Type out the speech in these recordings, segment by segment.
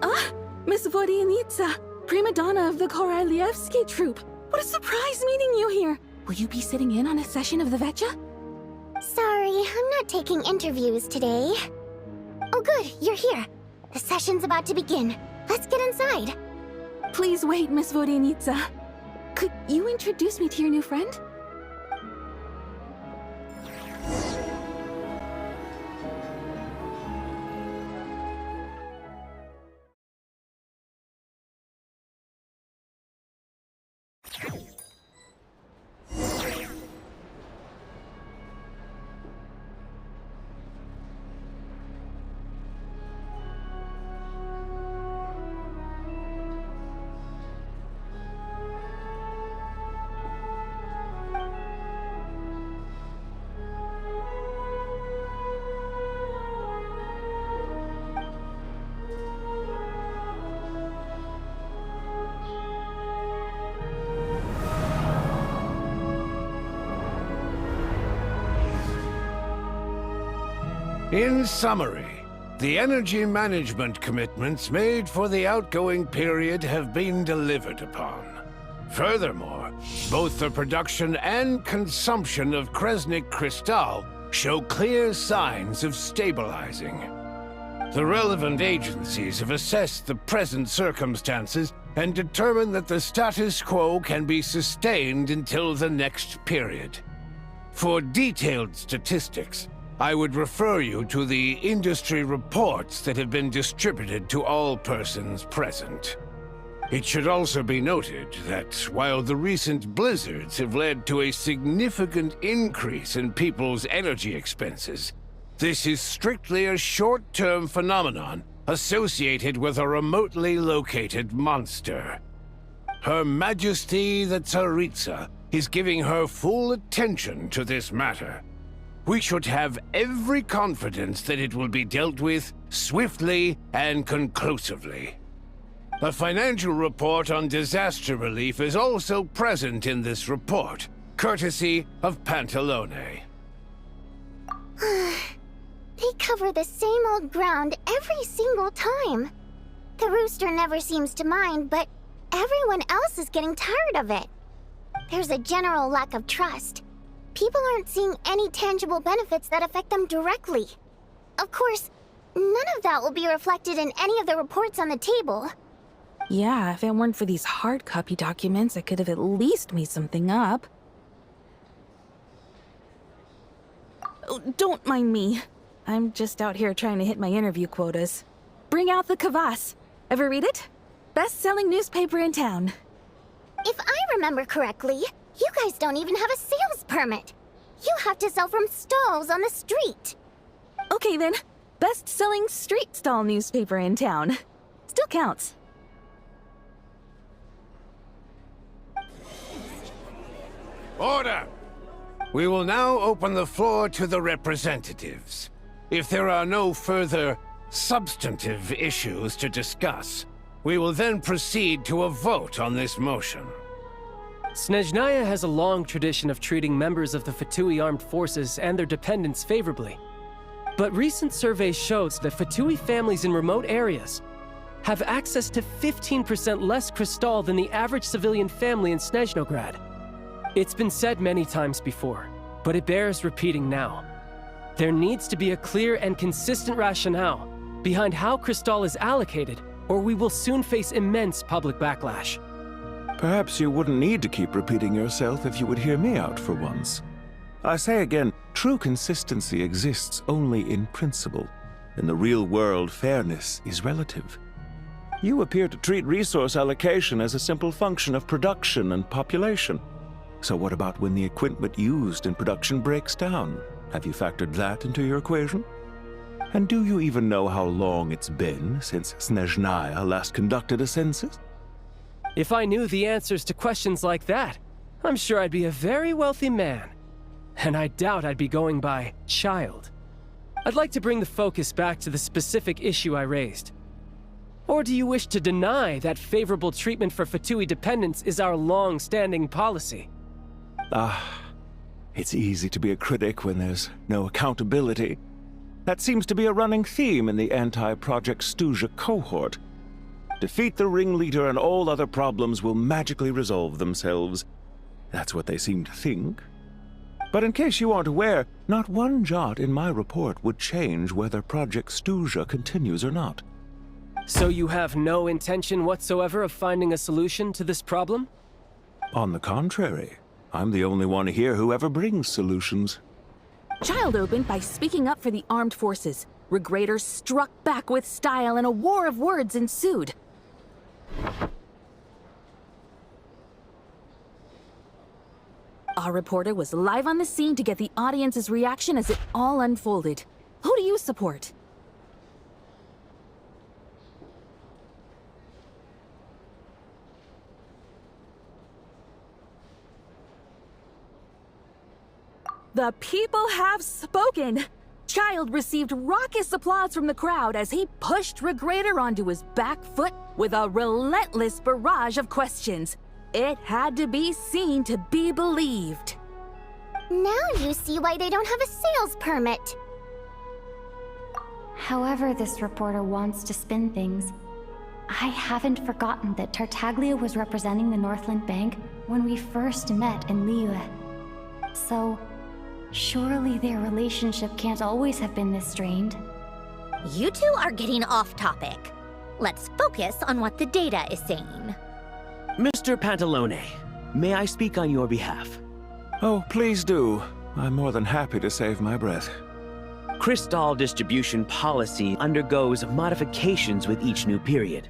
Ah, Miss Vodyanitsa, prima donna of the Korolievsky troupe. What a surprise meeting you here. Will you be sitting in on a session of the Vetcha? Sorry, I'm not taking interviews today. Oh good, you're here. The session's about to begin. Let's get inside. Please wait, Miss Vodyanitsa. Could you introduce me to your new friend? In summary, the energy management commitments made for the outgoing period have been delivered upon. Furthermore, both the production and consumption of Kresnik Crystal show clear signs of stabilizing. The relevant agencies have assessed the present circumstances and determined that the status quo can be sustained until the next period. For detailed statistics, I would refer you to the industry reports that have been distributed to all persons present. It should also be noted that while the recent blizzards have led to a significant increase in people's energy expenses, this is strictly a short-term phenomenon associated with a remotely located monster. Her Majesty the Tsaritsa is giving her full attention to this matter. We should have every confidence that it will be dealt with swiftly and conclusively. A financial report on disaster relief is also present in this report, courtesy of Pantalone. They cover the same old ground every single time. The rooster never seems to mind, but everyone else is getting tired of it. There's a general lack of trust. People aren't seeing any tangible benefits that affect them directly. Of course, none of that will be reflected in any of the reports on the table. Yeah, if it weren't for these hard copy documents, I could have at least made something up. Oh, don't mind me. I'm just out here trying to hit my interview quotas. Bring out the kvass. Ever read it? Best-selling newspaper in town. If I remember correctly, you guys don't even have a sales permit. You have to sell from stalls on the street. Okay then, best-selling street stall newspaper in town. Still counts. Order! We will now open the floor to the representatives. If there are no further substantive issues to discuss, we will then proceed to a vote on this motion. Snezhnaya has a long tradition of treating members of the Fatui armed forces and their dependents favorably. But recent surveys shows that Fatui families in remote areas have access to 15% less crystal than the average civilian family in Snezhnograd. It's been said many times before, but it bears repeating now. There needs to be a clear and consistent rationale behind how crystal is allocated, or we will soon face immense public backlash. Perhaps you wouldn't need to keep repeating yourself if you would hear me out for once. I say again, true consistency exists only in principle. In the real world, fairness is relative. You appear to treat resource allocation as a simple function of production and population. So what about when the equipment used in production breaks down? Have you factored that into your equation? And do you even know how long it's been since Snezhnaya last conducted a census? If I knew the answers to questions like that, I'm sure I'd be a very wealthy man. And I doubt I'd be going by child. I'd like to bring the focus back to the specific issue I raised. Or do you wish to deny that favorable treatment for Fatui dependents is our long-standing policy? It's easy to be a critic when there's no accountability. That seems to be a running theme in the anti-Project Stuja cohort. Defeat the ringleader and all other problems will magically resolve themselves. That's what they seem to think. But in case you aren't aware, not one jot in my report would change whether Project Stuja continues or not. So you have no intention whatsoever of finding a solution to this problem? On the contrary, I'm the only one here who ever brings solutions. Child opened by speaking up for the armed forces. Regrator struck back with style and a war of words ensued. Our reporter was live on the scene to get the audience's reaction as it all unfolded. Who do you support? The people have spoken! Child received raucous applause from the crowd as he pushed Regrator onto his back foot with a relentless barrage of questions. It had to be seen to be believed. Now you see why they don't have a sales permit. However this reporter wants to spin things, I haven't forgotten that Tartaglia was representing the Northland Bank when we first met in Liyue. So, surely their relationship can't always have been this strained. You two are getting off topic. Let's focus on what the data is saying. Mr. Pantalone, may I speak on your behalf? Oh, please do. I'm more than happy to save my breath. Crystal distribution policy undergoes modifications with each new period.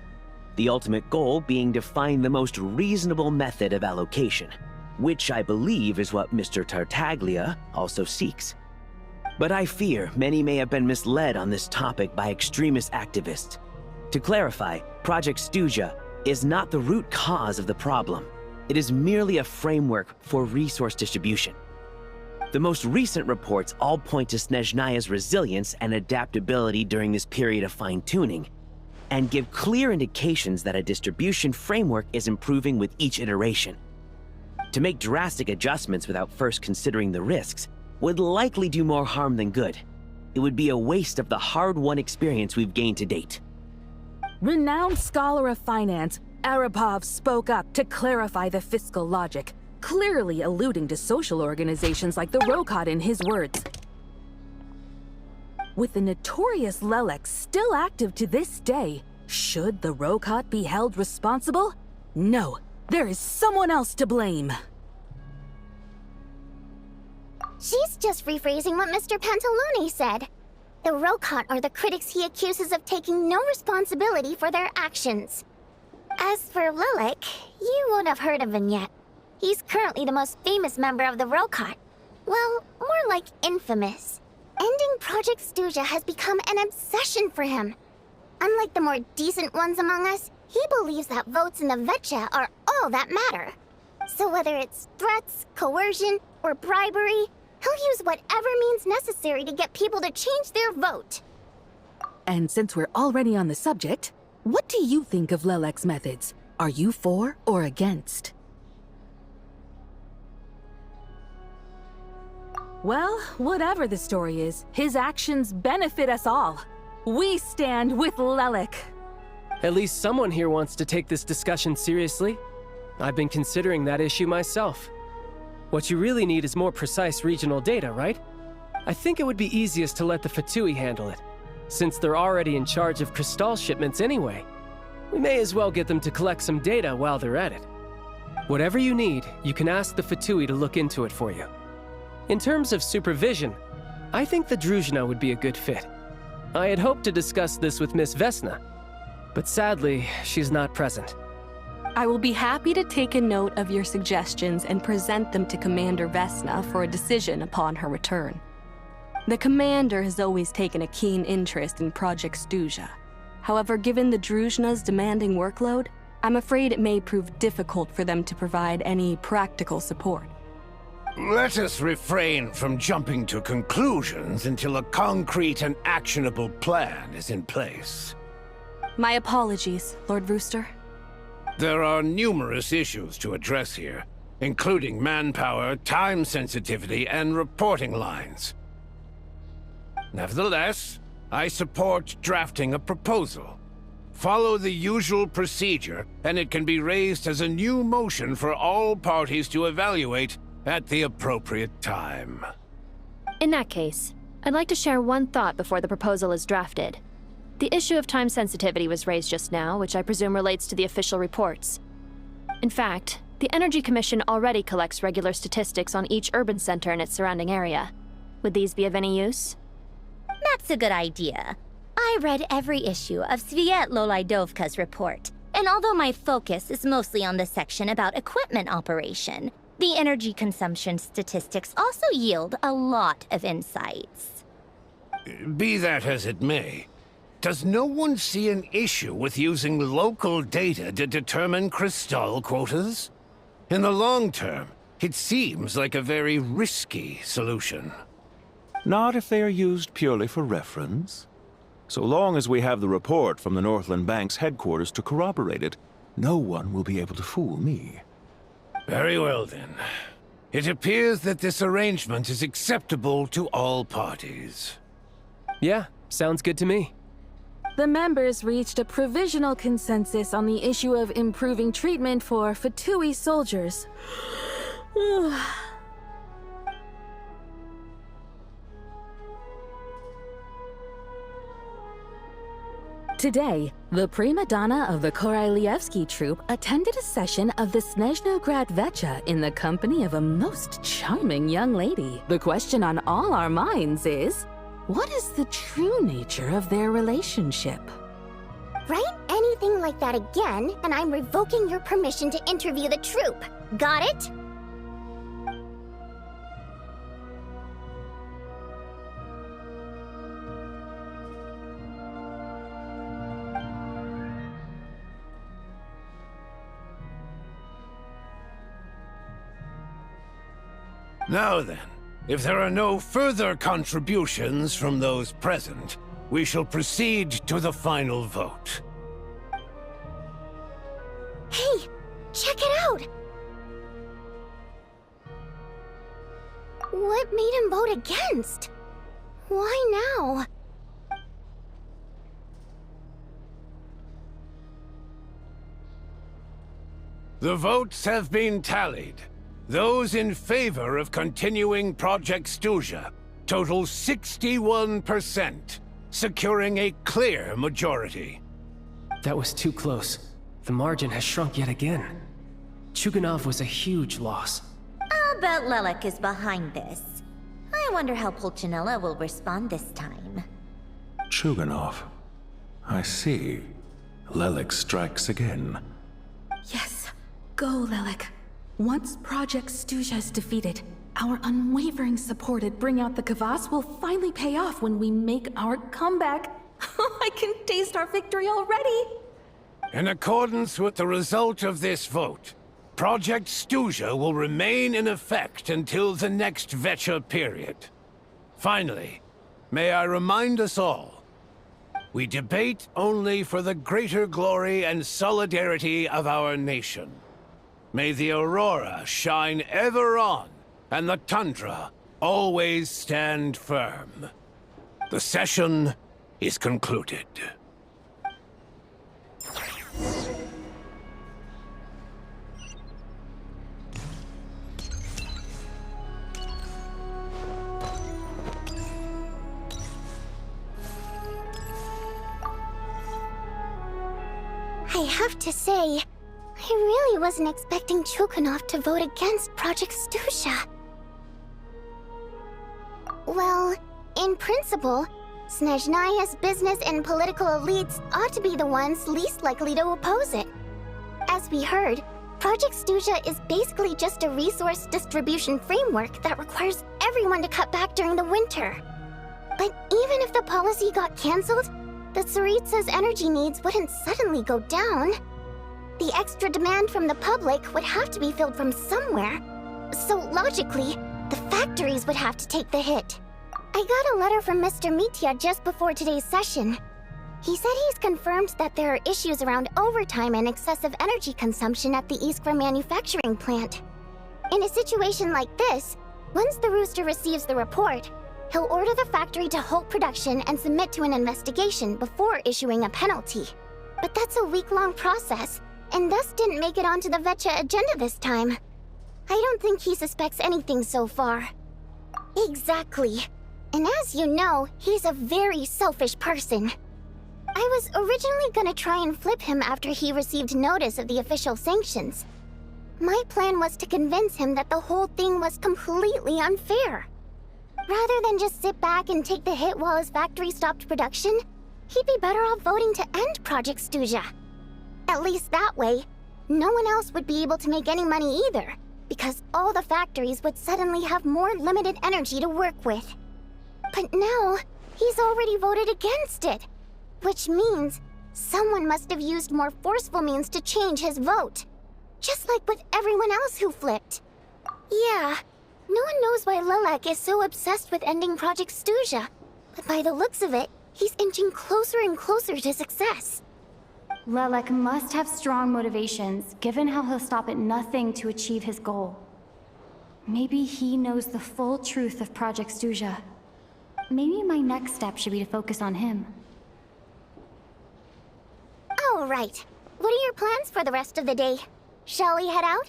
The ultimate goal being to find the most reasonable method of allocation, which I believe is what Mr. Tartaglia also seeks. But I fear many may have been misled on this topic by extremist activists. To clarify, Project Stuja is not the root cause of the problem. It is merely a framework for resource distribution. The most recent reports all point to Snezhnaya's resilience and adaptability during this period of fine-tuning, and give clear indications that a distribution framework is improving with each iteration. To make drastic adjustments without first considering the risks would likely do more harm than good. It would be a waste of the hard-won experience we've gained to date. Renowned scholar of finance, Arapov spoke up to clarify the fiscal logic, clearly alluding to social organizations like the Rokot in his words. With the notorious Lelex still active to this day, should the Rokot be held responsible? No, there is someone else to blame. She's just rephrasing what Mr. Pantalone said. The Rokot are the critics he accuses of taking no responsibility for their actions. As for Lilik, you won't have heard of him yet. He's currently the most famous member of the Rokot. Well, more like infamous. Ending Project Stuja has become an obsession for him. Unlike the more decent ones among us, he believes that votes in the Vetcha are all that matter. So whether it's threats, coercion, or bribery, he'll use whatever means necessary to get people to change their vote. And since we're already on the subject, what do you think of Lelek's methods? Are you for or against? Well, whatever the story is, his actions benefit us all. We stand with Lelek. At least someone here wants to take this discussion seriously. I've been considering that issue myself. What you really need is more precise regional data, right? I think it would be easiest to let the Fatui handle it, since they're already in charge of Crystal shipments anyway. We may as well get them to collect some data while they're at it. Whatever you need, you can ask the Fatui to look into it for you. In terms of supervision, I think the Druzhna would be a good fit. I had hoped to discuss this with Miss Vesna, but sadly, she's not present. I will be happy to take a note of your suggestions and present them to Commander Vesna for a decision upon her return. The Commander has always taken a keen interest in Project Stuja. However, given the Druzhna's demanding workload, I'm afraid it may prove difficult for them to provide any practical support. Let us refrain from jumping to conclusions until a concrete and actionable plan is in place. My apologies, Lord Rooster. There are numerous issues to address here, including manpower, time sensitivity, and reporting lines. Nevertheless, I support drafting a proposal. Follow the usual procedure, and it can be raised as a new motion for all parties to evaluate at the appropriate time. In that case, I'd like to share one thought before the proposal is drafted. The issue of time sensitivity was raised just now, which I presume relates to the official reports. In fact, the Energy Commission already collects regular statistics on each urban center and its surrounding area. Would these be of any use? That's a good idea. I read every issue of Sviet Lolaidovka's report, and although my focus is mostly on the section about equipment operation, the energy consumption statistics also yield a lot of insights. Be that as it may, does no one see an issue with using local data to determine crystal quotas? In the long term, it seems like a very risky solution. Not if they are used purely for reference. So long as we have the report from the Northland Bank's headquarters to corroborate it, no one will be able to fool me. Very well, then. It appears that this arrangement is acceptable to all parties. Yeah, sounds good to me. The members reached a provisional consensus on the issue of improving treatment for Fatui soldiers. Today, the prima donna of the Korailievsky troupe attended a session of the Snezhnograd Vecha in the company of a most charming young lady. The question on all our minds is, what is the true nature of their relationship? Write anything like that again, and I'm revoking your permission to interview the troupe. Got it? Now then, if there are no further contributions from those present, we shall proceed to the final vote. Hey, check it out! What made him vote against? Why now? The votes have been tallied. Those in favor of continuing Project Stuja total 61%, securing a clear majority. That was too close. The margin has shrunk yet again. Chuganov was a huge loss. I'll bet Lelik is behind this. I wonder how Pulcinella will respond this time. Chuganov. I see. Lelik strikes again. Yes, go, Lelik. Once Project Stuja is defeated, our unwavering support at Bring Out the Kvass will finally pay off when we make our comeback. I can taste our victory already! In accordance with the result of this vote, Project Stuja will remain in effect until the next Vecha period. Finally, may I remind us all, we debate only for the greater glory and solidarity of our nation. May the aurora shine ever on, and the tundra always stand firm. The session is concluded. I have to say, I really wasn't expecting Chuganov to vote against Project Stuja. Well, in principle, Snezhnaya's business and political elites ought to be the ones least likely to oppose it. As we heard, Project Stuja is basically just a resource distribution framework that requires everyone to cut back during the winter. But even if the policy got cancelled, the Tsaritsa's energy needs wouldn't suddenly go down. The extra demand from the public would have to be filled from somewhere. So logically, the factories would have to take the hit. I got a letter from Mr. Mitya just before today's session. He said he's confirmed that there are issues around overtime and excessive energy consumption at the Iskra manufacturing plant. In a situation like this, once the Rooster receives the report, he'll order the factory to halt production and submit to an investigation before issuing a penalty. But that's a week-long process, and thus didn't make it onto the Vetcha agenda this time. I don't think he suspects anything so far. Exactly. And as you know, he's a very selfish person. I was originally gonna try and flip him after he received notice of the official sanctions. My plan was to convince him that the whole thing was completely unfair. Rather than just sit back and take the hit while his factory stopped production, he'd be better off voting to end Project Stuja. At least that way, no one else would be able to make any money either, because all the factories would suddenly have more limited energy to work with. But now, he's already voted against it, which means someone must have used more forceful means to change his vote. Just like with everyone else who flipped. Yeah, no one knows why Lilac is so obsessed with ending Project Stuja, but by the looks of it, he's inching closer and closer to success. Lilac must have strong motivations, given how he'll stop at nothing to achieve his goal. Maybe he knows the full truth of Project Stuja. Maybe my next step should be to focus on him. Oh, right. What are your plans for the rest of the day? Shall we head out?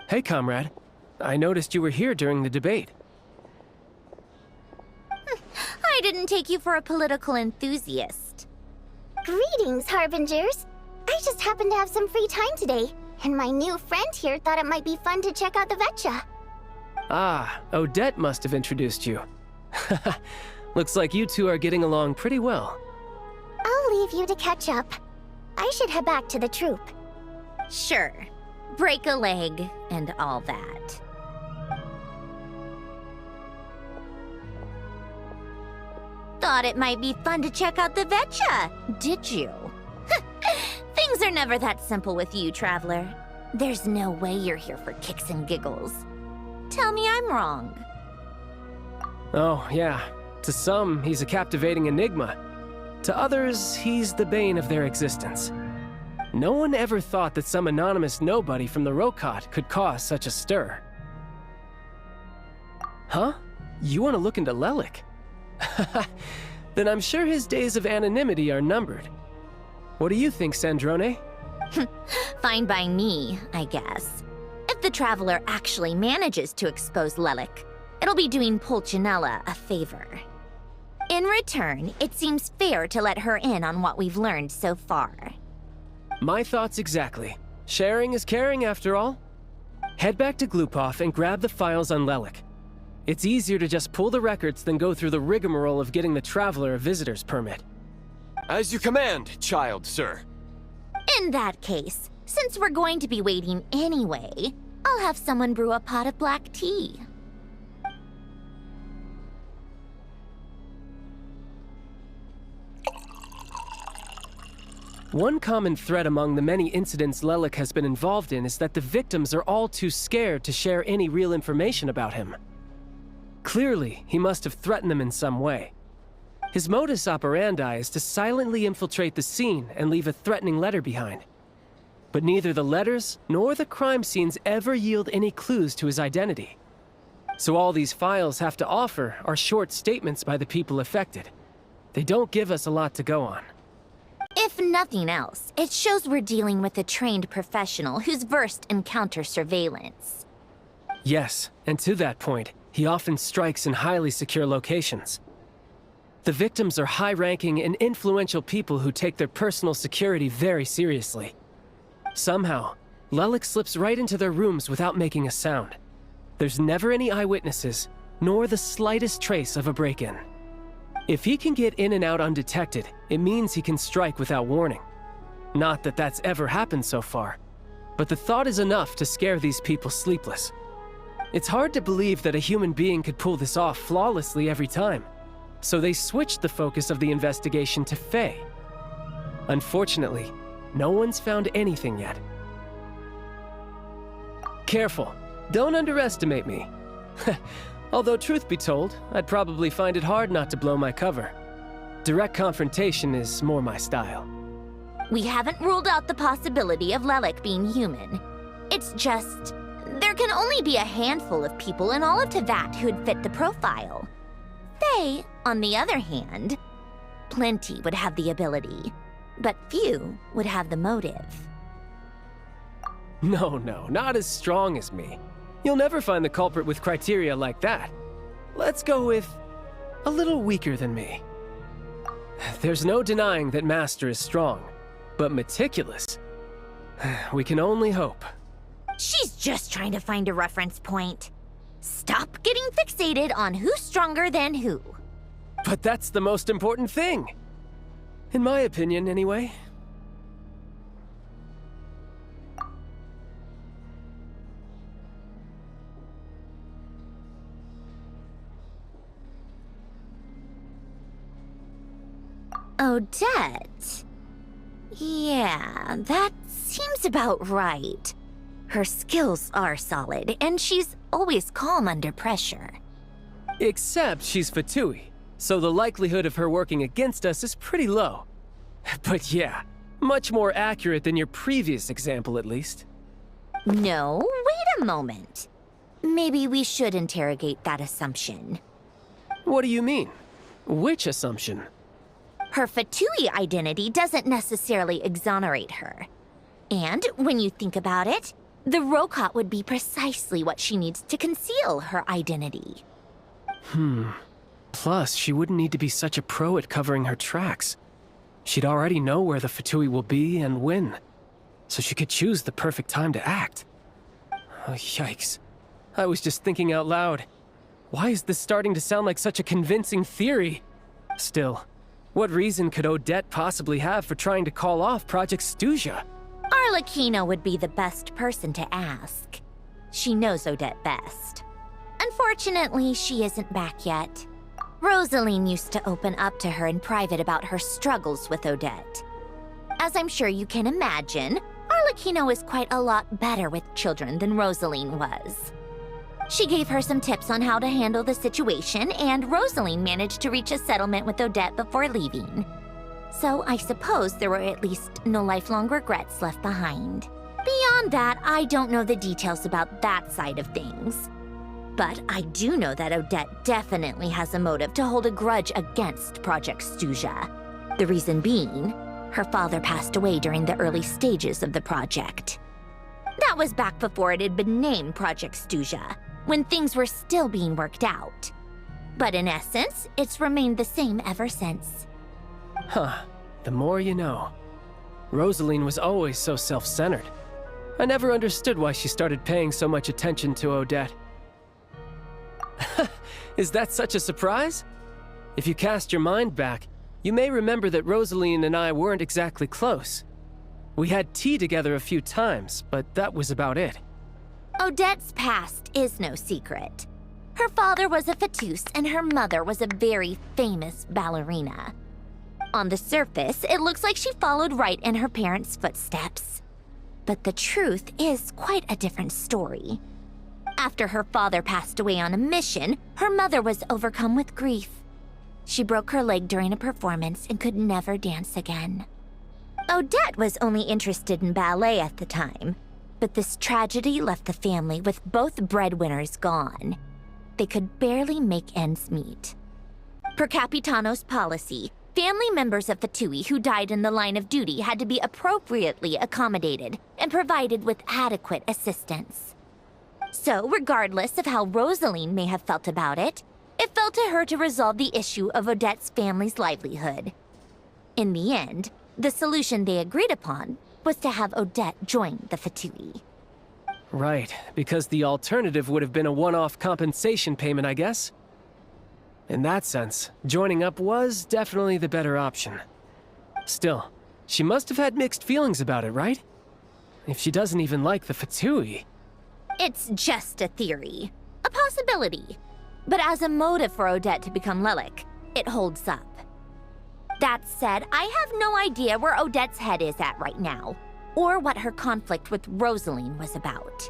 Hey, comrade. I noticed you were here during the debate. I didn't take you for a political enthusiast. Greetings, Harbingers. I just happened to have some free time today, and my new friend here thought it might be fun to check out the Vetcha. Ah, Odette must have introduced you. Looks like you two are getting along pretty well. I'll leave you to catch up. I should head back to the troop. Sure. Break a leg and all that. Thought it might be fun to check out the Vetcha, did you? Things are never that simple with you, Traveler. There's no way you're here for kicks and giggles. Tell me I'm wrong. Oh, yeah. To some, he's a captivating enigma. To others, he's the bane of their existence. No one ever thought that some anonymous nobody from the Rokot could cause such a stir. Huh? You want to look into Lelik? Then I'm sure his days of anonymity are numbered. What do you think, Sandrone? Fine by me, I guess. If the Traveler actually manages to expose Lelik, it'll be doing Pulcinella a favor. In return, it seems fair to let her in on what we've learned so far. My thoughts exactly. Sharing is caring, after all. Head back to Glupov and grab the files on Lelik. It's easier to just pull the records than go through the rigmarole of getting the Traveler a visitor's permit. As you command, child, sir. In that case, since we're going to be waiting anyway, I'll have someone brew a pot of black tea. One common thread among the many incidents Lelik has been involved in is that the victims are all too scared to share any real information about him. Clearly, he must have threatened them in some way. His modus operandi is to silently infiltrate the scene and leave a threatening letter behind. But neither the letters nor the crime scenes ever yield any clues to his identity. So all these files have to offer are short statements by the people affected. They don't give us a lot to go on. If nothing else, it shows we're dealing with a trained professional who's versed in counter-surveillance. Yes, and to that point, he often strikes in highly secure locations. The victims are high-ranking and influential people who take their personal security very seriously. Somehow, Lelik slips right into their rooms without making a sound. There's never any eyewitnesses, nor the slightest trace of a break-in. If he can get in and out undetected, it means he can strike without warning. Not that that's ever happened so far, but the thought is enough to scare these people sleepless. It's hard to believe that a human being could pull this off flawlessly every time, so they switched the focus of the investigation to Faye. Unfortunately, no one's found anything yet. Careful, don't underestimate me. Although truth be told, I'd probably find it hard not to blow my cover. Direct confrontation is more my style. We haven't ruled out the possibility of Lelik being human. It's just, there can only be a handful of people in all of Teyvat who'd fit the profile. Faye, on the other hand, plenty would have the ability. but few would have the motive. No, not as strong as me. You'll never find the culprit with criteria like that. Let's go with a little weaker than me. There's no denying that Master is strong, but meticulous. We can only hope. She's just trying to find a reference point. Stop getting fixated on who's stronger than who. But that's the most important thing. In my opinion, anyway. Odette? Yeah, that seems about right. Her skills are solid, and she's always calm under pressure. Except she's Fatui, so the likelihood of her working against us is pretty low. But yeah, much more accurate than your previous example, at least. No, wait a moment. Maybe we should interrogate that assumption. What do you mean? Which assumption? Her Fatui identity doesn't necessarily exonerate her. And when you think about it, the Rokot would be precisely what she needs to conceal her identity. Plus, she wouldn't need to be such a pro at covering her tracks. She'd already know where the Fatui will be and when, so she could choose the perfect time to act. Oh, yikes. I was just thinking out loud. Why is this starting to sound like such a convincing theory? Still, what reason could Odette possibly have for trying to call off Project Stuja? Arlecchino would be the best person to ask. She knows Odette best. Unfortunately, she isn't back yet. Rosaline used to open up to her in private about her struggles with Odette. As I'm sure you can imagine, Arlecchino is quite a lot better with children than Rosaline was. She gave her some tips on how to handle the situation, and Rosaline managed to reach a settlement with Odette before leaving. So I suppose there were at least no lifelong regrets left behind. Beyond that, I don't know the details about that side of things. But I do know that Odette definitely has a motive to hold a grudge against Project Stuja. The reason being, her father passed away during the early stages of the project. That was back before it had been named Project Stuja, when things were still being worked out. But in essence, it's remained the same ever since. Huh. The more you know. Rosaline was always so self-centered. I never understood why she started paying so much attention to Odette. Is that such a surprise? If you cast your mind back, you may remember that Rosaline and I weren't exactly close. We had tea together a few times, but that was about it. Odette's past is no secret. Her father was a Fatus and her mother was a very famous ballerina. On the surface, it looks like she followed right in her parents' footsteps. But the truth is quite a different story. After her father passed away on a mission, her mother was overcome with grief. She broke her leg during a performance and could never dance again. Odette was only interested in ballet at the time, but this tragedy left the family with both breadwinners gone. They could barely make ends meet. Per Capitano's policy, family members of Fatui who died in the line of duty had to be appropriately accommodated and provided with adequate assistance. So, regardless of how Rosaline may have felt about it, it fell to her to resolve the issue of Odette's family's livelihood. In the end, the solution they agreed upon was to have Odette join the Fatui. Right, because the alternative would have been a one-off compensation payment, I guess. In that sense, joining up was definitely the better option. Still, she must have had mixed feelings about it, right? If she doesn't even like the Fatui. It's just a theory, a possibility. But as a motive for Odette to become Lelik, it holds up. That said, I have no idea where Odette's head is at right now, or what her conflict with Rosaline was about.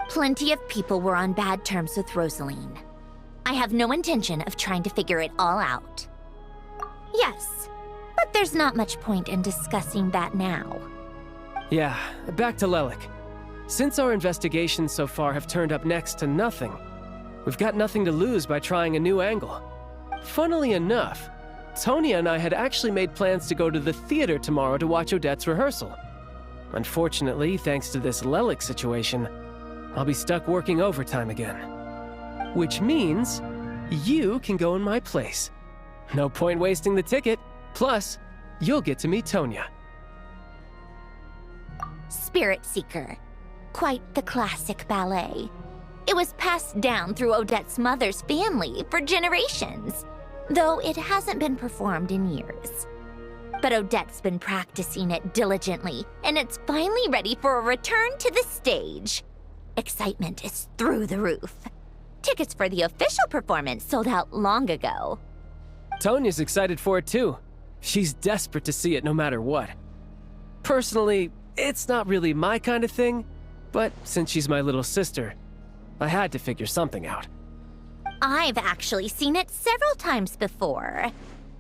Plenty of people were on bad terms with Rosaline. I have no intention of trying to figure it all out. Yes, but there's not much point in discussing that now. Yeah, back to Lelik. Since our investigations so far have turned up next to nothing, we've got nothing to lose by trying a new angle. Funnily enough, Tonya and I had actually made plans to go to the theater tomorrow to watch Odette's rehearsal. Unfortunately, thanks to this Lelik situation, I'll be stuck working overtime again. Which means you can go in my place. No point wasting the ticket. Plus, you'll get to meet Tonya. Spirit Seeker. Quite the classic ballet. It was passed down through Odette's mother's family for generations, though it hasn't been performed in years. But Odette's been practicing it diligently, and it's finally ready for a return to the stage. Excitement is through the roof. Tickets for the official performance sold out long ago. Tonya's excited for it too. She's desperate to see it no matter what. Personally, it's not really my kind of thing, but since she's my little sister, I had to figure something out. I've actually seen it several times before.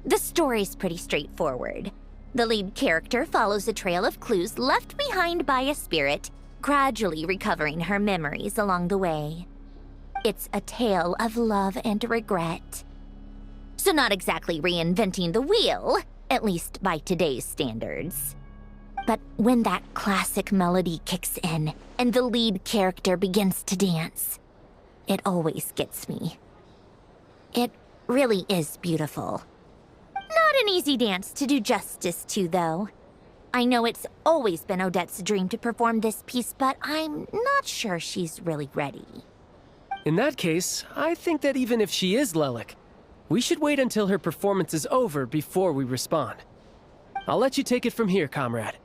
The story's pretty straightforward. The lead character follows a trail of clues left behind by a spirit, gradually recovering her memories along the way. It's a tale of love and regret. So not exactly reinventing the wheel, at least by today's standards. But when that classic melody kicks in and the lead character begins to dance, it always gets me. It really is beautiful. Not an easy dance to do justice to, though. I know it's always been Odette's dream to perform this piece, but I'm not sure she's really ready. In that case, I think that even if she is Lelik, we should wait until her performance is over before we respond. I'll let you take it from here, comrade.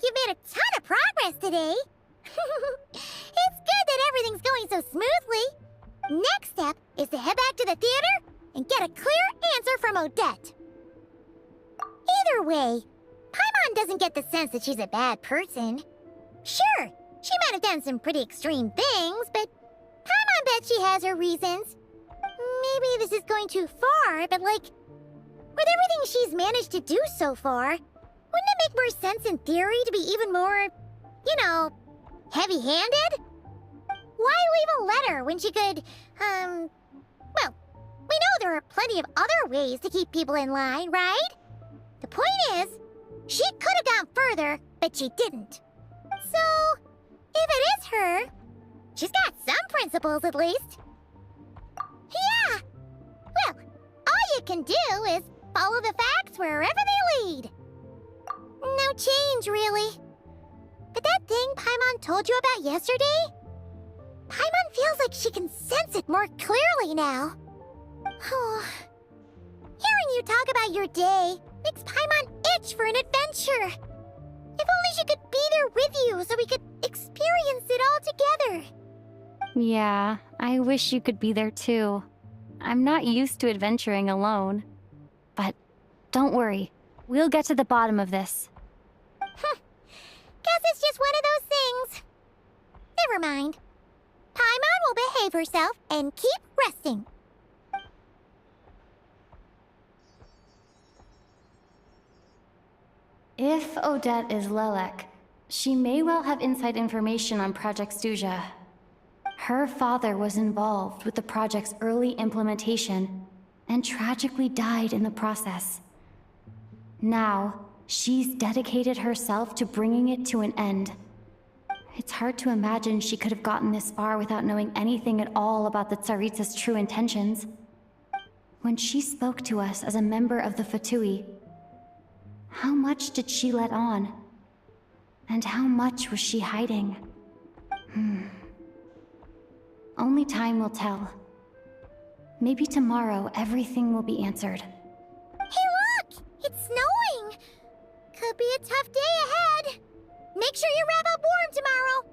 You've made a ton of progress today. It's good that everything's going so smoothly. Next step is to head back to the theater and get a clear answer from Odette. Either way, Paimon doesn't get the sense that she's a bad person. Sure, she might have done some pretty extreme things, but Paimon bet she has her reasons. Maybe this is going too far, but like, with everything she's managed to do so far, wouldn't it make more sense in theory to be even more, heavy-handed? Why leave a letter when she could, well, we know there are plenty of other ways to keep people in line, right? The point is, she could have gone further, but she didn't. So, if it is her, she's got some principles at least. Yeah! Well, all you can do is follow the facts wherever they lead. No change, really. But that thing Paimon told you about yesterday? Paimon feels like she can sense it more clearly now. Hearing you talk about your day makes Paimon itch for an adventure. If only she could be there with you so we could experience it all together. Yeah, I wish you could be there too. I'm not used to adventuring alone. But don't worry, we'll get to the bottom of this. Guess it's just one of those things. Never mind. Paimon will behave herself and keep resting. If Odette is Lelek, she may well have inside information on Project Stuja. Her father was involved with the project's early implementation, and tragically died in the process. Now, she's dedicated herself to bringing it to an end. It's hard to imagine she could have gotten this far without knowing anything at all about the Tsaritsa's true intentions. When she spoke to us as a member of the Fatui, how much did she let on? And how much was she hiding? Only time will tell. Maybe tomorrow everything will be answered. Hey look! It's snowing! Could be a tough day ahead. Make sure you wrap up warm tomorrow.